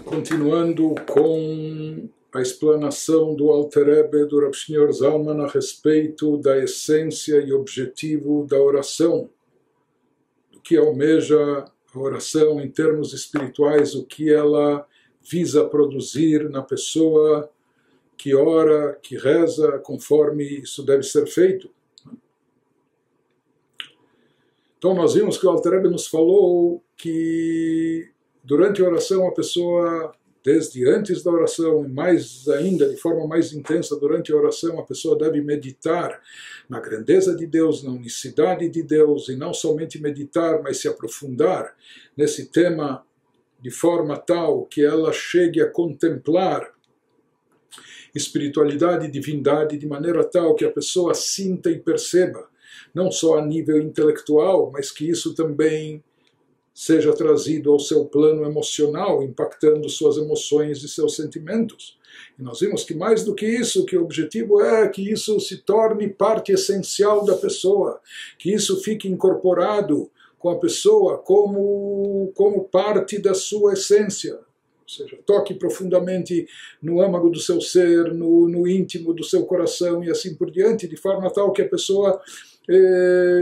Continuando com a explanação do Alter Rebbe do Rav Shneur Zalman a respeito da essência e objetivo da oração, do que almeja a oração em termos espirituais, o que ela visa produzir na pessoa que ora, que reza, conforme isso deve ser feito. Então nós vimos que o Alter Rebbe nos falou que durante a oração a pessoa, desde antes da oração e mais ainda, de forma mais intensa durante a oração, a pessoa deve meditar na grandeza de Deus, na unicidade de Deus, e não somente meditar, mas se aprofundar nesse tema de forma tal que ela chegue a contemplar espiritualidade e divindade de maneira tal que a pessoa sinta e perceba, não só a nível intelectual, mas que isso também seja trazido ao seu plano emocional, impactando suas emoções e seus sentimentos. E nós vimos que mais do que isso, que o objetivo é que isso se torne parte essencial da pessoa, que isso fique incorporado com a pessoa como parte da sua essência. Ou seja, toque profundamente no âmago do seu ser, no íntimo do seu coração e assim por diante, de forma tal que a pessoa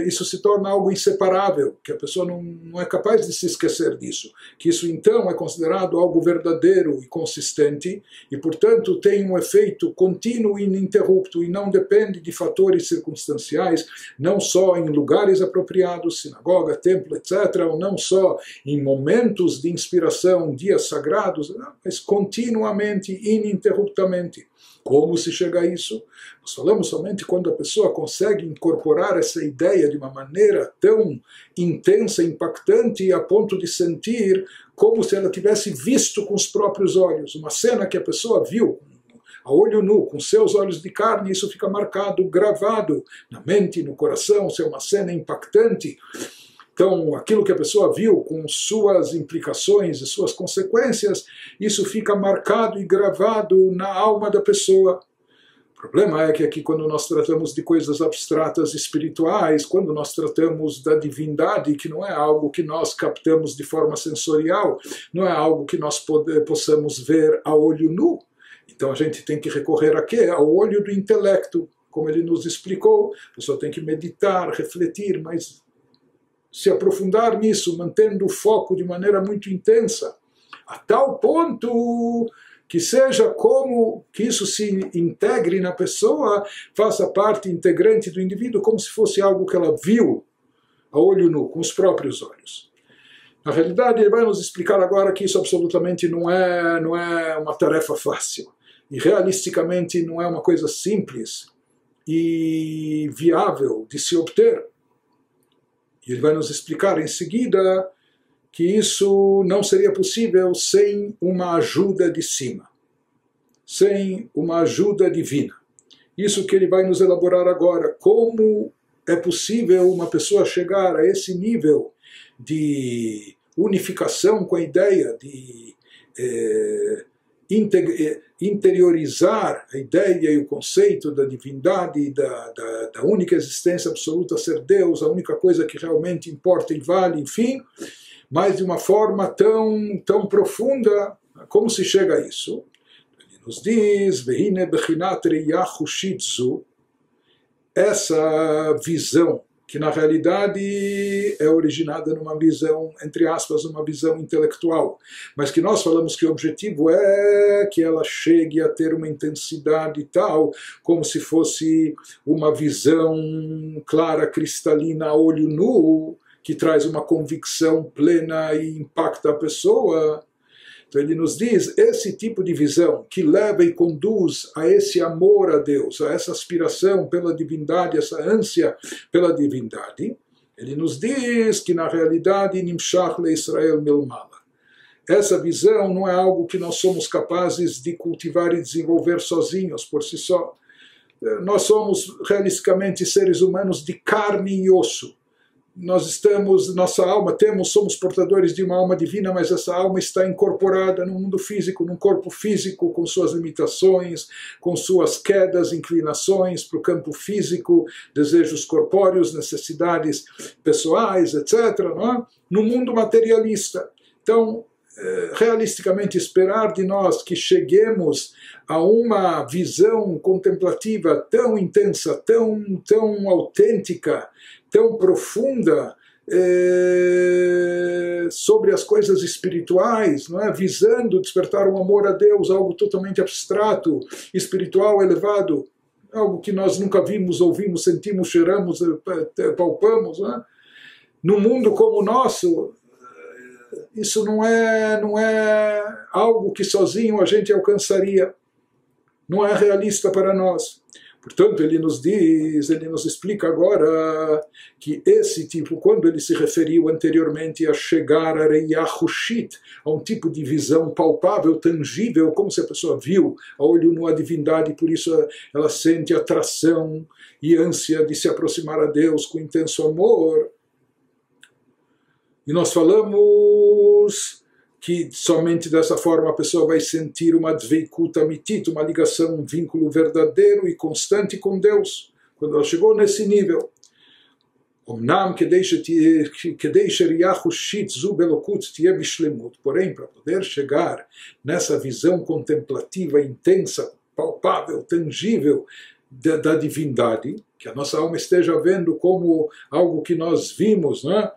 isso se torna algo inseparável, que a pessoa não é capaz de se esquecer disso, que isso então é considerado algo verdadeiro e consistente e, portanto, tem um efeito contínuo e ininterrupto e não depende de fatores circunstanciais, não só em lugares apropriados, sinagoga, templo, etc., ou não só em momentos de inspiração, dias sagrados, mas continuamente, ininterruptamente. Como se chega a isso? Nós falamos somente quando a pessoa consegue incorporar essa ideia de uma maneira tão intensa, impactante, a ponto de sentir como se ela tivesse visto com os próprios olhos. Uma cena que a pessoa viu a olho nu, com seus olhos de carne, isso fica marcado, gravado na mente, no coração, se é uma cena impactante. Então, aquilo que a pessoa viu com suas implicações e suas consequências, isso fica marcado e gravado na alma da pessoa. O problema é que aqui, quando nós tratamos de coisas abstratas espirituais, quando nós tratamos da divindade, que não é algo que nós captamos de forma sensorial, não é algo que nós possamos ver a olho nu, então a gente tem que recorrer a quê? Ao olho do intelecto. Como ele nos explicou, a pessoa tem que meditar, refletir, mas se aprofundar nisso, mantendo o foco de maneira muito intensa, a tal ponto que seja como que isso se integre na pessoa, faça parte integrante do indivíduo, como se fosse algo que ela viu a olho nu, com os próprios olhos. Na realidade, ele vai nos explicar agora que isso absolutamente não é uma tarefa fácil, e realisticamente não é uma coisa simples e viável de se obter. E ele vai nos explicar em seguida que isso não seria possível sem uma ajuda de cima, sem uma ajuda divina. Isso que ele vai nos elaborar agora, como é possível uma pessoa chegar a esse nível de unificação com a ideia de interiorizar a ideia e o conceito da divindade, da única existência absoluta ser Deus, a única coisa que realmente importa e vale, enfim, mas de uma forma tão profunda. Como se chega a isso? Ele nos diz, Vehine bechinat reiyah chushit zu, essa visão, que na realidade é originada numa visão, entre aspas, uma visão intelectual, mas que nós falamos que o objetivo é que ela chegue a ter uma intensidade tal, como se fosse uma visão clara, cristalina, a olho nu, que traz uma convicção plena e impacta a pessoa. Então ele nos diz, esse tipo de visão que leva e conduz a esse amor a Deus, a essa aspiração pela divindade, essa ânsia pela divindade, ele nos diz que na realidade Nimshach leIsrael milmala. Essa visão não é algo que nós somos capazes de cultivar e desenvolver sozinhos, por si só. Nós somos realisticamente seres humanos de carne e osso. Nós estamos, nossa alma, somos portadores de uma alma divina, mas essa alma está incorporada no mundo físico, num corpo físico, com suas limitações, com suas quedas, inclinações para o campo físico, desejos corpóreos, necessidades pessoais, etc., não é? No mundo materialista. Então, realisticamente esperar de nós que cheguemos a uma visão contemplativa tão intensa, tão autêntica, tão profunda sobre as coisas espirituais, não é? Visando despertar um amor a Deus, algo totalmente abstrato, espiritual, elevado, algo que nós nunca vimos, ouvimos, sentimos, cheiramos, palpamos, não é? Num mundo como o nosso, isso não é algo que sozinho a gente alcançaria. Não é realista para nós. Portanto, ele nos explica agora que esse tipo, quando ele se referiu anteriormente a chegar a Reiachushit, a um tipo de visão palpável, tangível, como se a pessoa viu a olho nu a divindade, por isso ela sente atração e ânsia de se aproximar a Deus com intenso amor. E nós falamos que somente dessa forma a pessoa vai sentir uma dveikut amitit, uma ligação, um vínculo verdadeiro e constante com Deus. Quando ela chegou nesse nível, porém, para poder chegar nessa visão contemplativa, intensa, palpável, tangível da divindade, que a nossa alma esteja vendo como algo que nós vimos, né?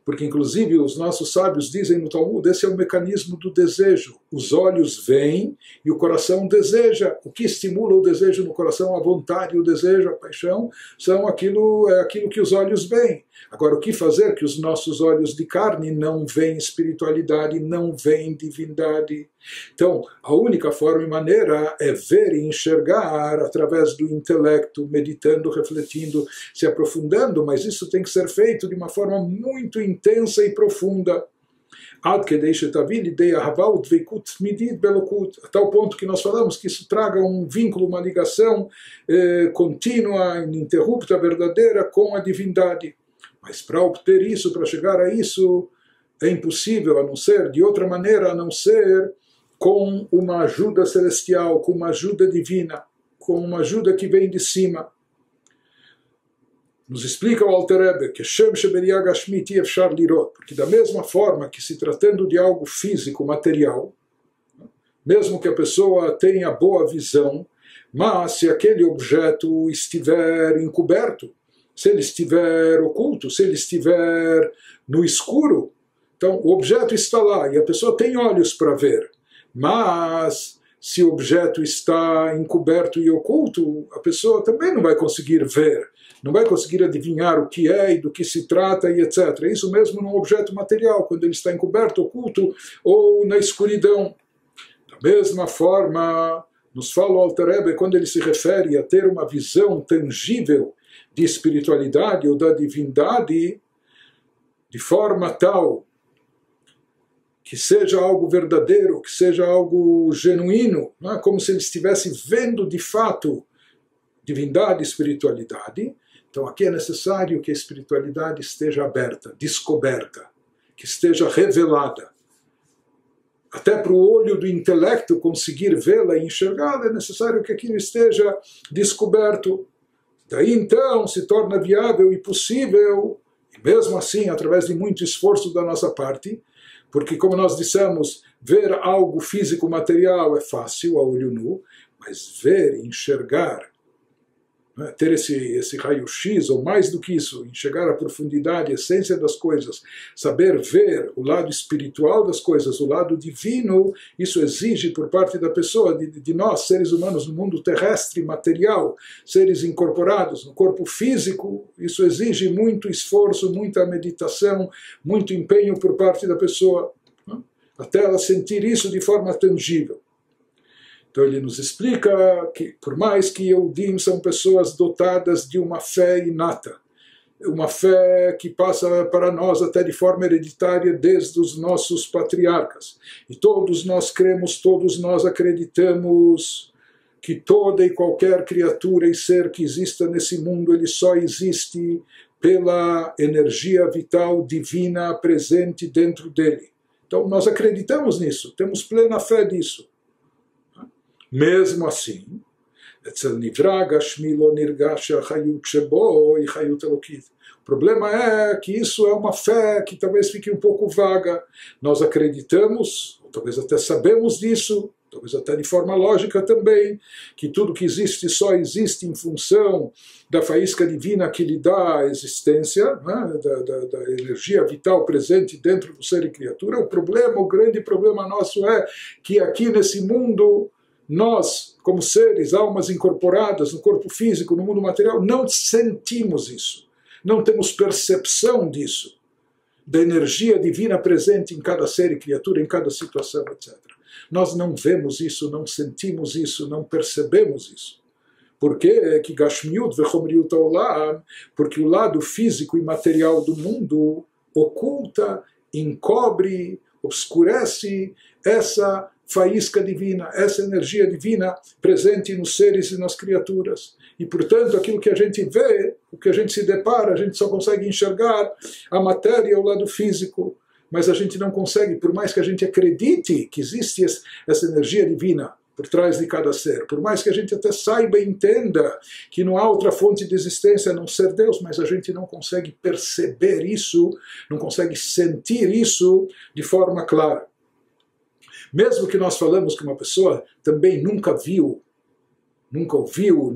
Porque inclusive os nossos sábios dizem no Talmud, esse é o mecanismo do desejo. Os olhos veem e o coração deseja. O que estimula o desejo no coração, a vontade, o desejo, a paixão, são aquilo que os olhos veem. Agora, o que fazer que os nossos olhos de carne não veem espiritualidade, não veem divindade? Então, a única forma e maneira é ver e enxergar através do intelecto, meditando, refletindo, se aprofundando, mas isso tem que ser feito de uma forma muito intensa e profunda. A tal ponto que nós falamos que isso traga um vínculo, uma ligação contínua, ininterrupta, verdadeira com a divindade. Mas para obter isso, para chegar a isso, é impossível, a não ser de outra maneira, a não ser com uma ajuda celestial, com uma ajuda divina, com uma ajuda que vem de cima. Nos explica o Alter Rebbe que porque da mesma forma que se tratando de algo físico, material, mesmo que a pessoa tenha boa visão, mas se aquele objeto estiver encoberto, se ele estiver oculto, se ele estiver no escuro, então o objeto está lá e a pessoa tem olhos para ver, mas se o objeto está encoberto e oculto, a pessoa também não vai conseguir ver, não vai conseguir adivinhar o que é e do que se trata e etc. Isso mesmo num objeto material, quando ele está encoberto, oculto ou na escuridão. Da mesma forma, nos fala o Alter Rebbe, quando ele se refere a ter uma visão tangível de espiritualidade ou da divindade, de forma tal que seja algo verdadeiro, que seja algo genuíno, não é? Como se ele estivesse vendo de fato divindade e espiritualidade. Então aqui é necessário que a espiritualidade esteja aberta, descoberta, que esteja revelada. Até para o olho do intelecto conseguir vê-la e enxergá-la, é necessário que aquilo esteja descoberto. Daí então se torna viável e possível, e mesmo assim através de muito esforço da nossa parte, porque como nós dissemos, ver algo físico material é fácil a olho nu, mas ver e enxergar, ter esse raio-x, ou mais do que isso, enxergar a profundidade, a essência das coisas, saber ver o lado espiritual das coisas, o lado divino, isso exige por parte da pessoa, de nós, seres humanos no mundo terrestre, material, seres incorporados no corpo físico, isso exige muito esforço, muita meditação, muito empenho por parte da pessoa, até ela sentir isso de forma tangível. Então ele nos explica que, por mais que Yehudim são pessoas dotadas de uma fé inata, uma fé que passa para nós até de forma hereditária desde os nossos patriarcas, e todos nós cremos, todos nós acreditamos que toda e qualquer criatura e ser que exista nesse mundo, ele só existe pela energia vital divina presente dentro dele. Então nós acreditamos nisso, temos plena fé disso. Mesmo assim, אצל נברא גשמי לא נרגש שהחיות שבו היא חיות אלוקית. O problema é que isso é uma fé que talvez fique um pouco vaga. Nós acreditamos, ou talvez até sabemos disso, talvez até de forma lógica também, que tudo que existe só existe em função da faísca divina que lhe dá a existência, né, da energia vital presente dentro do ser e criatura. O grande problema nosso é que aqui nesse mundo, nós, como seres, almas incorporadas no corpo físico, no mundo material, não sentimos isso. Não temos percepção disso, da energia divina presente em cada ser e criatura, em cada situação, etc. Nós não vemos isso, não sentimos isso, não percebemos isso. Por quê? Que Gashmiut vechomriut haolam, porque o lado físico e material do mundo oculta, encobre, obscurece essa faísca divina, essa energia divina presente nos seres e nas criaturas. E, portanto, aquilo que a gente vê, o que a gente se depara, a gente só consegue enxergar a matéria ao lado físico, mas a gente não consegue, por mais que a gente acredite que existe essa energia divina por trás de cada ser, por mais que a gente até saiba e entenda que não há outra fonte de existência a não ser Deus, mas a gente não consegue perceber isso, não consegue sentir isso de forma clara. Mesmo que nós falamos que uma pessoa também nunca viu, nunca ouviu,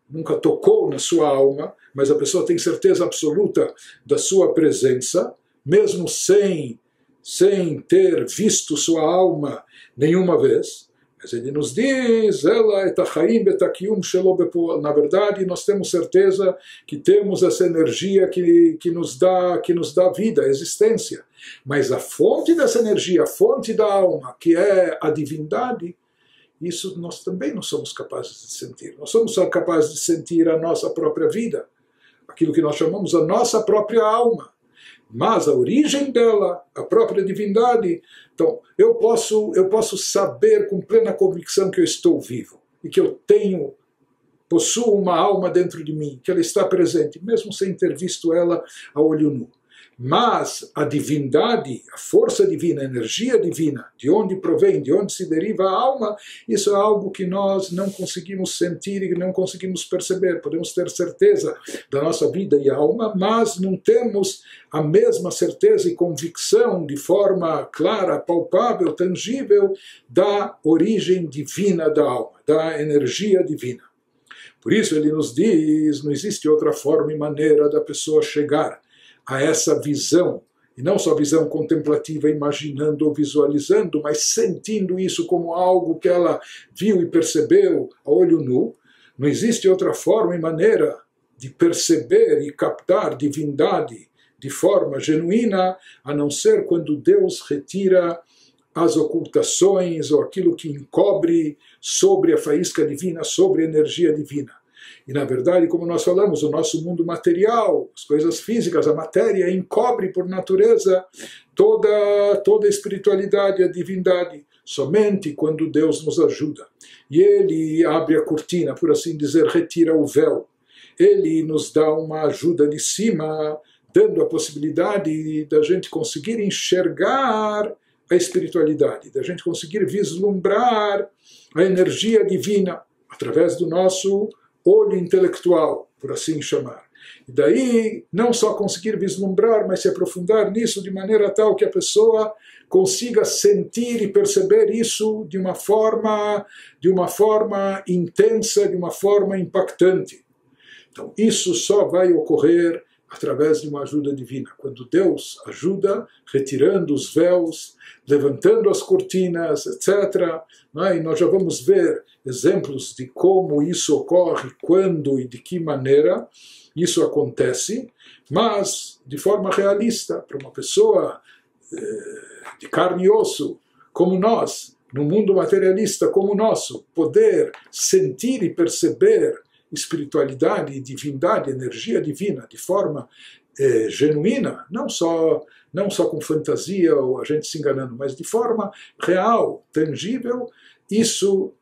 nunca tocou na sua alma, mas a pessoa tem certeza absoluta da sua presença, mesmo sem ter visto sua alma nenhuma vez. Mas ele nos diz, ela etachaim betakium shelo bepoal. Na verdade, nós temos certeza que temos essa energia que nos dá vida, existência. Mas a fonte dessa energia, a fonte da alma, que é a divindade, isso nós também não somos capazes de sentir. Nós somos só capazes de sentir a nossa própria vida, aquilo que nós chamamos a nossa própria alma. Mas a origem dela, a própria divindade, então eu posso saber com plena convicção que eu estou vivo e que eu possuo uma alma dentro de mim, que ela está presente, mesmo sem ter visto ela a olho nu. Mas a divindade, a força divina, a energia divina, de onde provém, de onde se deriva a alma, isso é algo que nós não conseguimos sentir e não conseguimos perceber. Podemos ter certeza da nossa vida e alma, mas não temos a mesma certeza e convicção de forma clara, palpável, tangível, da origem divina da alma, da energia divina. Por isso ele nos diz, não existe outra forma e maneira da pessoa chegar a essa visão, e não só visão contemplativa, imaginando ou visualizando, mas sentindo isso como algo que ela viu e percebeu a olho nu. Não existe outra forma e maneira de perceber e captar divindade de forma genuína, a não ser quando Deus retira as ocultações ou aquilo que encobre sobre a faísca divina, sobre a energia divina. E, na verdade, como nós falamos, o nosso mundo material, as coisas físicas, a matéria, encobre por natureza toda a espiritualidade, a divindade. Somente quando Deus nos ajuda. E Ele abre a cortina, por assim dizer, retira o véu. Ele nos dá uma ajuda de cima, dando a possibilidade da gente conseguir enxergar a espiritualidade, da gente conseguir vislumbrar a energia divina através do nosso olho intelectual, por assim chamar. E daí, não só conseguir vislumbrar, mas se aprofundar nisso de maneira tal que a pessoa consiga sentir e perceber isso de uma forma intensa, de uma forma impactante. Então, isso só vai ocorrer através de uma ajuda divina. Quando Deus ajuda, retirando os véus, levantando as cortinas, etc. E nós já vamos ver exemplos de como isso ocorre, quando e de que maneira isso acontece, mas de forma realista, para uma pessoa de carne e osso, como nós, no mundo materialista como o nosso, poder sentir e perceber espiritualidade, divindade, energia divina de forma genuína, não só com fantasia ou a gente se enganando, mas de forma real, tangível, isso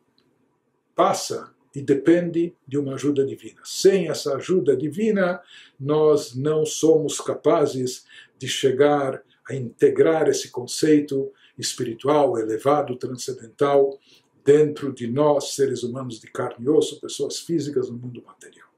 passa e depende de uma ajuda divina. Sem essa ajuda divina, nós não somos capazes de chegar a integrar esse conceito espiritual, elevado, transcendental dentro de nós, seres humanos de carne e osso, pessoas físicas no mundo material.